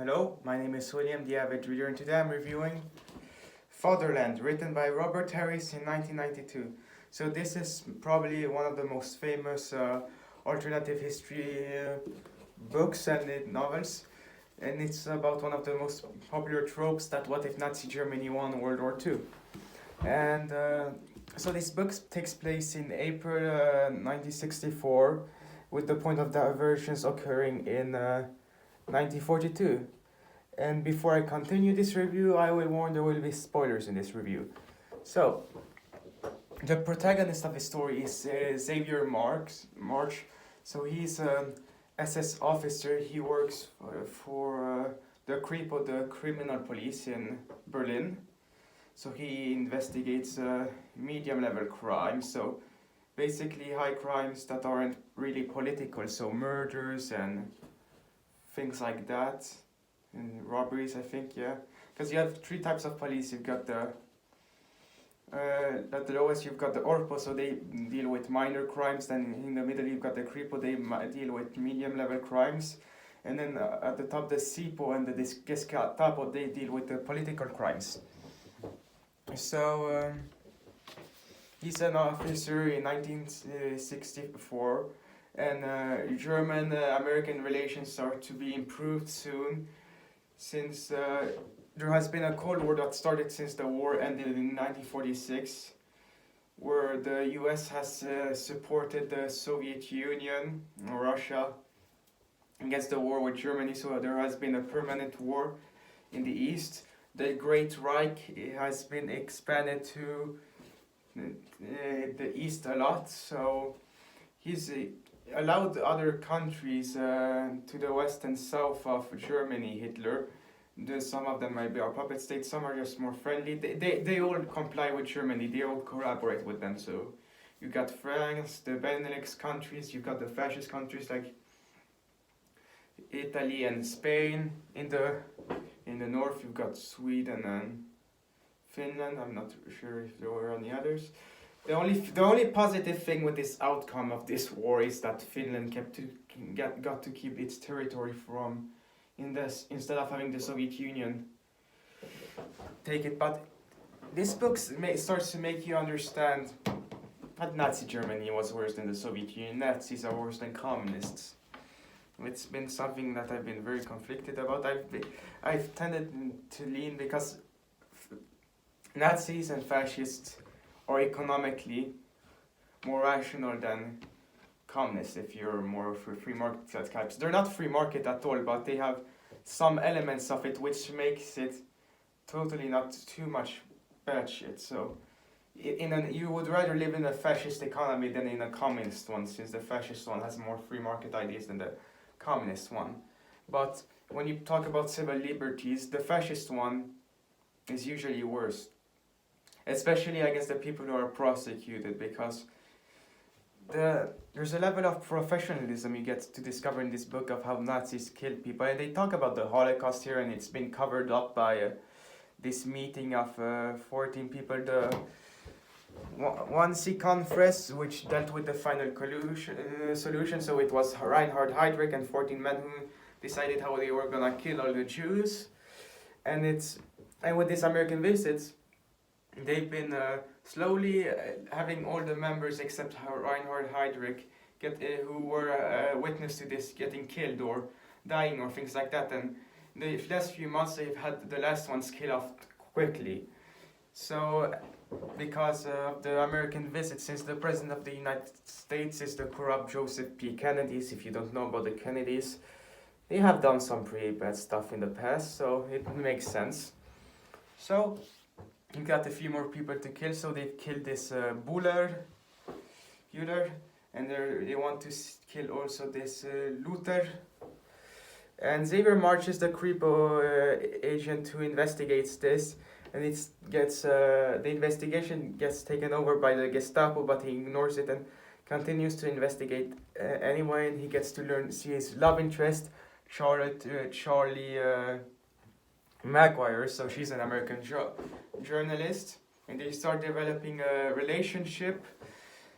Hello, my name is William, the Avid reader, and today I'm reviewing Fatherland, written by Robert Harris in 1992. So this is probably one of the most famous alternative history books and novels, and it's about one of the most popular tropes that what if Nazi Germany won World War II. And so this book takes place in April 1964, with the point of divergence occurring in 1942. And before I continue this review, I will warn there will be spoilers in this review. So, the protagonist of the story is Xavier March. So he's an SS officer. He works for the Kripo, the criminal police in Berlin. So he investigates medium level crimes. So basically high crimes that aren't really political. So murders and things like that, and robberies, I think, yeah. Because you have three types of police. You've got the at the lowest you've got the Orpo, so they deal with minor crimes. Then in the middle you've got the Kripo, they deal with medium level crimes. And then at the top the Sipo and the Gestapo, they deal with the political crimes. So he's an officer in 1964, and German-American relations are to be improved soon, since there has been a Cold War that started since the war ended in 1946, where the US has supported the Soviet Union, or Russia, against the war with Germany, so there has been a permanent war in the East. The Great Reich has been expanded to the East a lot, so he's allowed other countries to the west and south of Germany, Hitler. Some of them might be our puppet states, some are just more friendly. They all comply with Germany, they all collaborate with them. So you got France, the Benelux countries, you got the fascist countries like Italy and Spain. In the north you've got Sweden and Finland. I'm not sure if there were any others. The only positive thing with this outcome of this war is that Finland got to keep its territory from instead of having the Soviet Union take it. But this book starts to make you understand that Nazi Germany was worse than the Soviet Union. Nazis are worse than communists. It's been something that I've been very conflicted about. I've tended to lean because Nazis and fascists are economically more rational than communists, if you're more for free market types. They're not free market at all, but they have some elements of it which makes it totally not too much bad shit. So you would rather live in a fascist economy than in a communist one, since the fascist one has more free market ideas than the communist one. But when you talk about civil liberties, the fascist one is usually worse, especially against the people who are prosecuted, because there's a level of professionalism you get to discover in this book of how Nazis killed people. And they talk about the Holocaust here, and it's been covered up by this meeting of 14 people, the Wannsee Conference, which dealt with the final solution. So it was Reinhard Heydrich and 14 men who decided how they were gonna kill all the Jews. And with these American visits, they've been slowly having all the members except Reinhard Heydrich who were witness to this getting killed or dying or things like that. And the last few months they've had the last ones killed off quickly. So because of the American visit, since the President of the United States is the corrupt Joseph P. Kennedys, if you don't know about the Kennedys, they have done some pretty bad stuff in the past, so it makes sense. So you got a few more people to kill, so they've killed this Buller, and they want to kill also this Luther. And Xavier March is the Kripo agent who investigates this, and the investigation gets taken over by the Gestapo, but he ignores it and continues to investigate anyway. And he gets to see his love interest, Charlie Maguire. So she's an American journalist, and they start developing a relationship.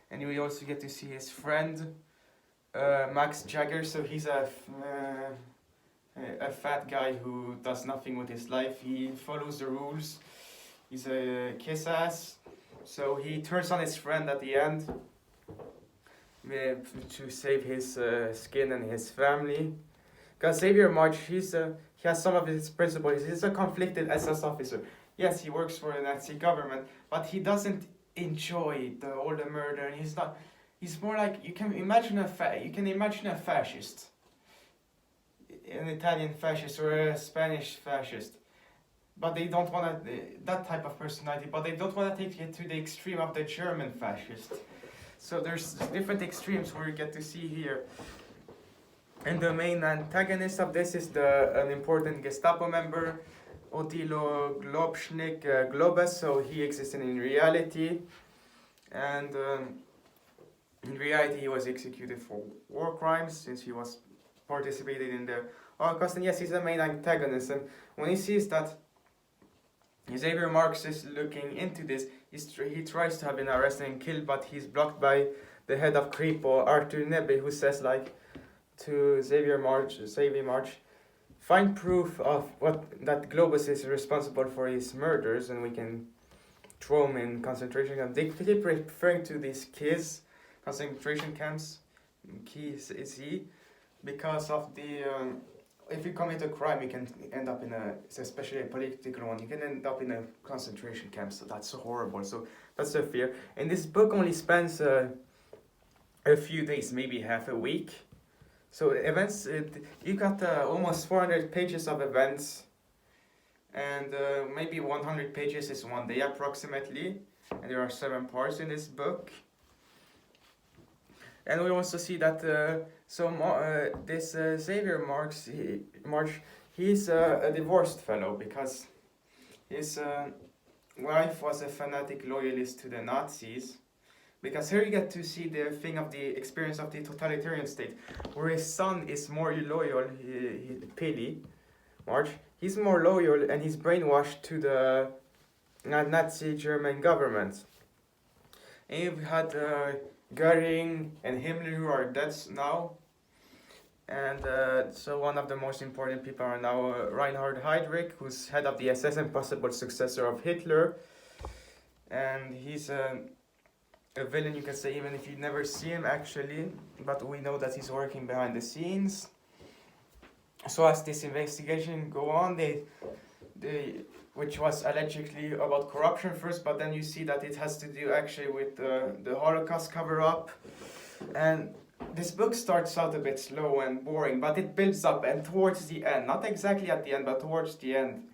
And we also get to see his friend Max Jagger. So he's a a fat guy who does nothing with his life. He follows the rules. He's a kiss ass. So he turns on his friend at the end to save his skin and his family. Because Xavier March, he has some of his principles. He's a conflicted SS officer. Yes, he works for the Nazi government, but he doesn't enjoy all the murder. And he's not. He's more like you can imagine a fascist, an Italian fascist or a Spanish fascist, but they don't want that type of personality. But they don't want to take it to the extreme of the German fascist. So there's different extremes where you get to see here. And the main antagonist of this is an important Gestapo member, Odilo Globus. So he existed in reality, and in reality he was executed for war crimes since he was participated in the Holocaust. And yes, he's the main antagonist. And when he sees that Xavier Marx is looking into this, he tries to have been arrested and killed, but he's blocked by the head of Kripo, Arthur Nebe, who says like to Xavier March, find proof of that Globus is responsible for his murders, and we can throw him in concentration camps. They keep referring to these KISS, concentration camps, because of the if you commit a crime, you can end up in especially a political one, you can end up in a concentration camp. So that's horrible. So that's the fear. And this book only spends a few days, maybe half a week. So events, you got almost 400 pages of events, and maybe 100 pages is one day approximately, and there are 7 parts in this book. And we also see that this Xavier Marx, he's a divorced fellow because his wife was a fanatic loyalist to the Nazis. Because here you get to see the thing of the experience of the totalitarian state, where his son is more loyal, Pili, March, he's more loyal and he's brainwashed to the Nazi German government. And you've had Göring and Himmler who are dead now. And so one of the most important people are now Reinhard Heydrich, who's head of the SS and possible successor of Hitler. And he's a villain, you can say, even if you never see him actually, but we know that he's working behind the scenes. So as this investigation go on, which was allegedly about corruption first, but then you see that it has to do actually with the Holocaust cover-up. And this book starts out a bit slow and boring, but it builds up, and towards the end, not exactly at the end, but towards the end,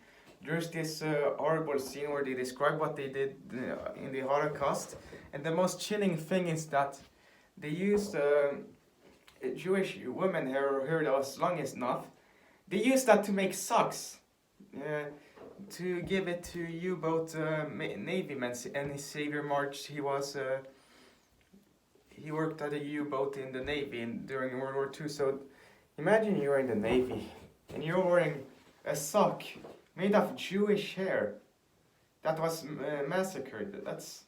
there's this horrible scene where they describe what they did in the Holocaust. And the most chilling thing is that they used Jewish women hair that was long enough. They used that to make socks, to give it to U-boat Navy men. And Xavier March, he worked at a U-boat in the Navy during World War II. So imagine you're in the Navy and you're wearing a sock made of Jewish hair that was massacred. That's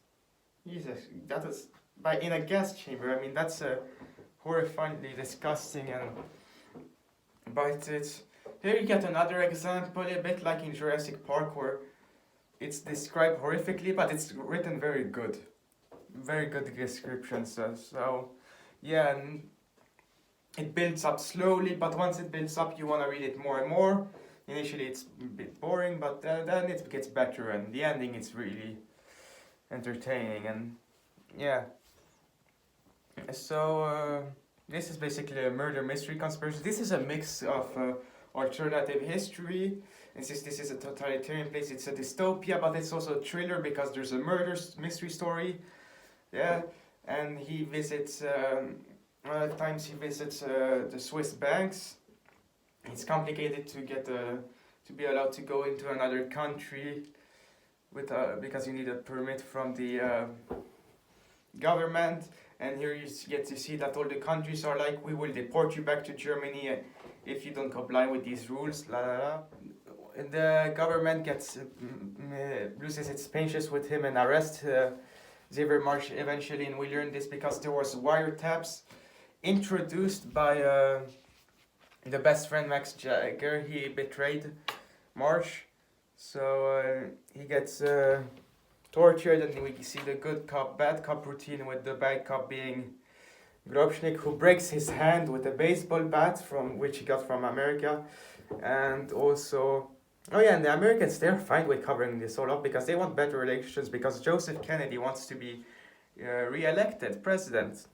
Jesus. That was in a gas chamber. I mean, that's horrifyingly disgusting. But here you get another example, a bit like in Jurassic Park, where it's described horrifically, but it's written very good descriptions. So yeah, and it builds up slowly, but once it builds up, you want to read it more and more. Initially, it's a bit boring, but then it gets better, and the ending is really entertaining. And yeah, so this is basically a murder mystery conspiracy. This is a mix of alternative history, and since this is a totalitarian place, it's a dystopia, but it's also a thriller because there's a murder mystery story. Yeah, and he visits times he visits the Swiss banks. It's complicated to get to be allowed to go into another country with because you need a permit from the government. And here you get to see that all the countries are like, we will deport you back to Germany if you don't comply with these rules. La la la. And the government loses its patience with him and arrests Xavier March eventually. And we learned this because there was wiretaps introduced by the best friend Max Jagger, he betrayed March, so he gets tortured, and we see the good cop, bad cop routine with the bad cop being Grobschnik, who breaks his hand with a baseball bat from which he got from America, and also, oh yeah, and the Americans, they're fine with covering this all up because they want better relations, because Joseph Kennedy wants to be re-elected president.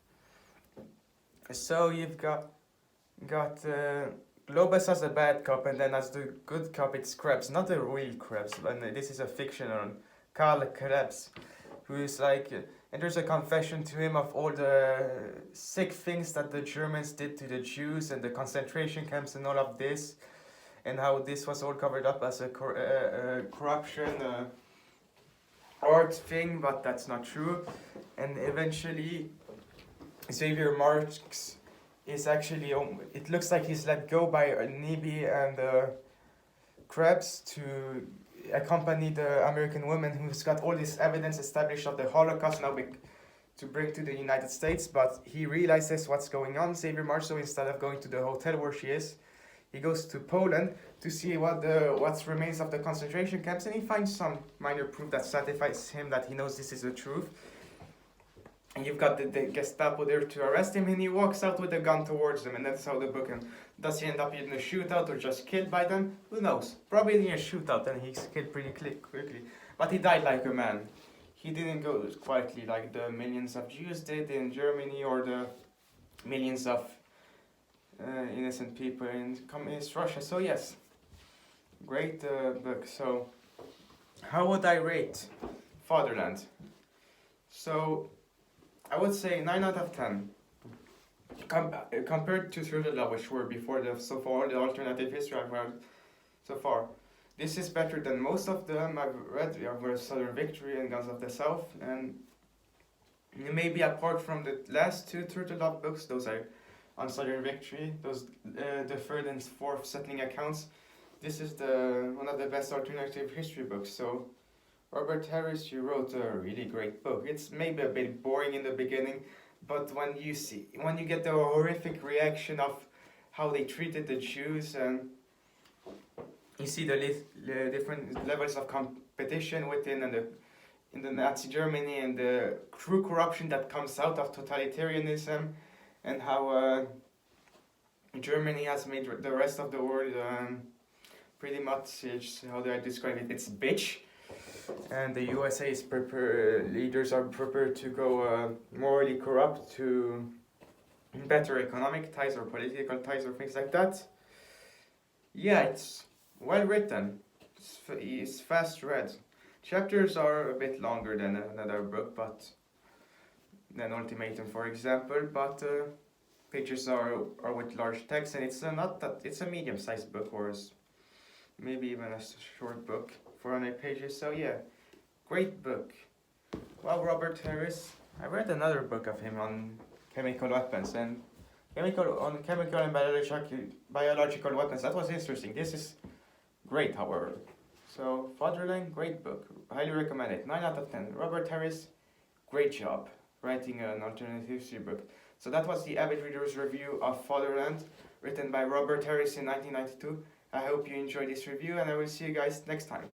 So you've got Globus as a bad cop, and then as the good cop it's Krebs, not the real Krebs, and this is a fictional Karl Krebs, who is like, and there's a confession to him of all the sick things that the Germans did to the Jews and the concentration camps and all of this, and how this was all covered up as a corruption art thing, but that's not true. And eventually Xavier Marx is actually, it looks like he's let go by Nibi and Krebs to accompany the American woman who's got all this evidence established of the Holocaust now to bring to the United States, but he realizes what's going on. Xavier Marx, so instead of going to the hotel where she is, he goes to Poland to see what remains of the concentration camps, and he finds some minor proof that satisfies him that he knows this is the truth. And you've got the Gestapo there to arrest him, and he walks out with a gun towards them, and that's how the book ends. Does he end up in a shootout or just killed by them? Who knows? Probably in a shootout, and he's killed pretty quickly. But he died like a man. He didn't go quietly like the millions of Jews did in Germany, or the millions of innocent people in communist Russia. So yes, great book. So how would I rate Fatherland? So I would say 9 out of 10. Compared to Through the Love, which were before so far the alternative history I've read so far, this is better than most of them I've read. I've read Southern Victory and Guns of the South, and maybe apart from the last two Through the Love books, those are on Southern Victory, those the third and fourth settling accounts, this is one of the best alternative history books. So Robert Harris, you wrote a really great book. It's maybe a bit boring in the beginning, but when you get the horrific reaction of how they treated the Jews, and you see the different levels of competition within in the Nazi Germany, and the true corruption that comes out of totalitarianism, and how Germany has made the rest of the world pretty much, how do I describe it? It's bitch. And the USA's leaders are prepared to go morally corrupt to better economic ties or political ties or things like that. Yeah, it's well written. It's fast read. Chapters are a bit longer than another book, but than Ultimatum, for example. But pages are with large text, and it's it's a medium-sized book, or maybe even a short book. 400 pages, so yeah, great book. Well, Robert Harris, I read another book of him on chemical weapons and chemical and biological weapons. That was interesting. This is great, however. So Fatherland, great book. Highly recommend it. 9 out of 10. Robert Harris, great job writing an alternative history book. So that was the Avid Reader's review of Fatherland, written by Robert Harris in 1992. I hope you enjoyed this review, and I will see you guys next time.